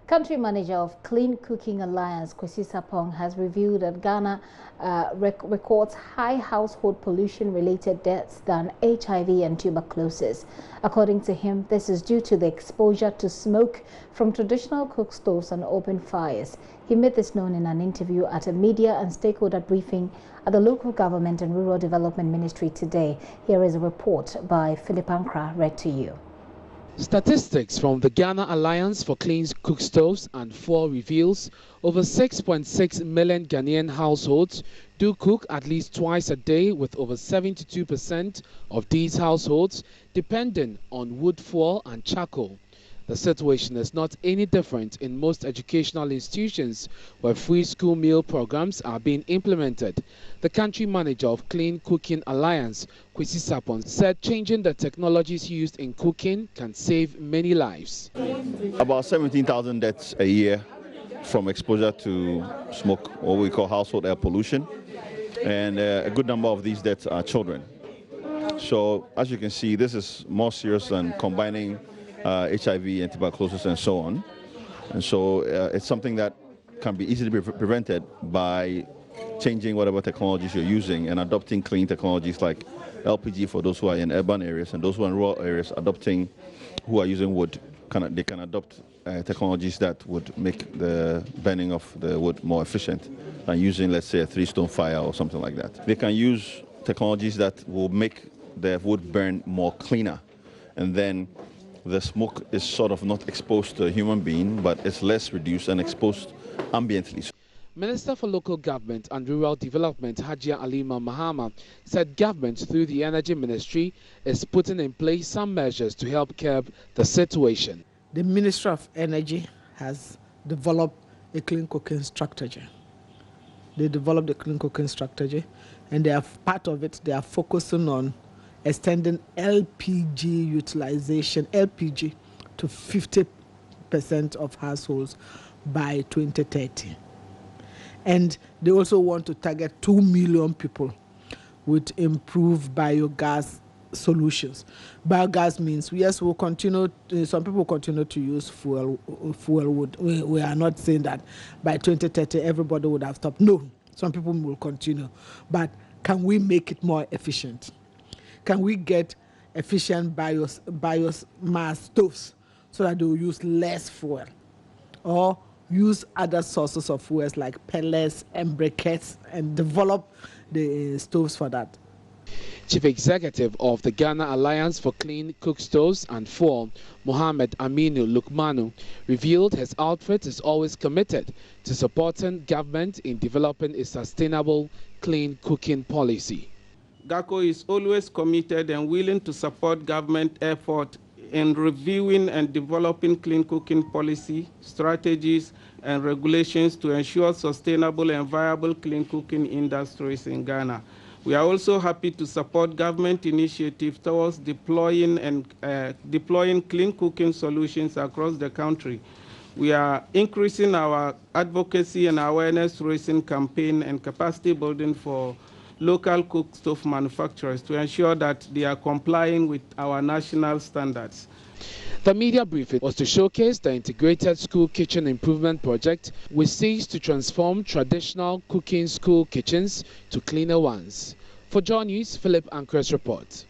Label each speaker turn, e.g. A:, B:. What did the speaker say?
A: Country manager of Clean Cooking Alliance, Kwesi Sapong, has revealed that Ghana records high household pollution-related deaths than HIV and tuberculosis. According to him, this is due to the exposure to smoke from traditional cook stoves and open fires. He made this known in an interview at a media and stakeholder briefing at the Local Government and Rural Development Ministry today. Here is a report by Philip Ankra, read to you.
B: Statistics from the Ghana Alliance for Clean Cookstoves and Fuel reveals over 6.6 million Ghanaian households do cook at least twice a day, with over 72% of these households depending on wood fuel and charcoal. The situation is not any different in most educational institutions where free school meal programs are being implemented. The country manager of Clean Cooking Alliance, Kwesi Sapong, said changing the technologies used in cooking can save many lives.
C: About 17,000 deaths a year from exposure to smoke, what we call household air pollution, and a good number of these deaths are children. So as you can see, this is more serious than combining HIV and tuberculosis and so on. And so it's something that can be easily prevented by changing whatever technologies you're using and adopting clean technologies like LPG for those who are in urban areas, and those who are in rural areas who are using wood. They can adopt technologies that would make the burning of the wood more efficient than using, let's say, a 3-stone fire or something like that. They can use technologies that will make the wood burn more cleaner, and then the smoke is sort of not exposed to a human being, but it's less reduced and exposed ambiently.
B: Minister for Local Government and Rural Development, Hajia Alima Mahama, said government through the Energy Ministry is putting in place some measures to help curb the situation.
D: The Ministry of Energy has developed a clean cooking strategy. They developed a clean cooking strategy, and they are part of it. They are focusing on extending LPG utilization, LPG, to 50% of households by 2030. And they also want to target 2 million people with improved biogas solutions. Biogas means, yes, we'll continue, some people continue to use fuel wood. We are not saying that by 2030 everybody would have stopped. No, some people will continue. But can we make it more efficient? Can we get efficient biomass stoves so that they will use less fuel, or use other sources of fuels like pellets and briquettes and develop the stoves for that?
B: Chief Executive of the Ghana Alliance for Clean Cookstoves and Fuel, Mohammed Aminu Lukmanu, revealed his outfit is always committed to supporting government in developing a sustainable clean cooking policy.
E: GACO is always committed and willing to support government effort in reviewing and developing clean cooking policy, strategies, and regulations to ensure sustainable and viable clean cooking industries in Ghana. We are also happy to support government initiatives towards deploying clean cooking solutions across the country. We are increasing our advocacy and awareness raising campaign and capacity building for local cookstove manufacturers to ensure that they are complying with our national standards.
B: The media briefing was to showcase the integrated school kitchen improvement project, which seeks to transform traditional cooking school kitchens to cleaner ones. For JoyNews, Philip Ankra's report.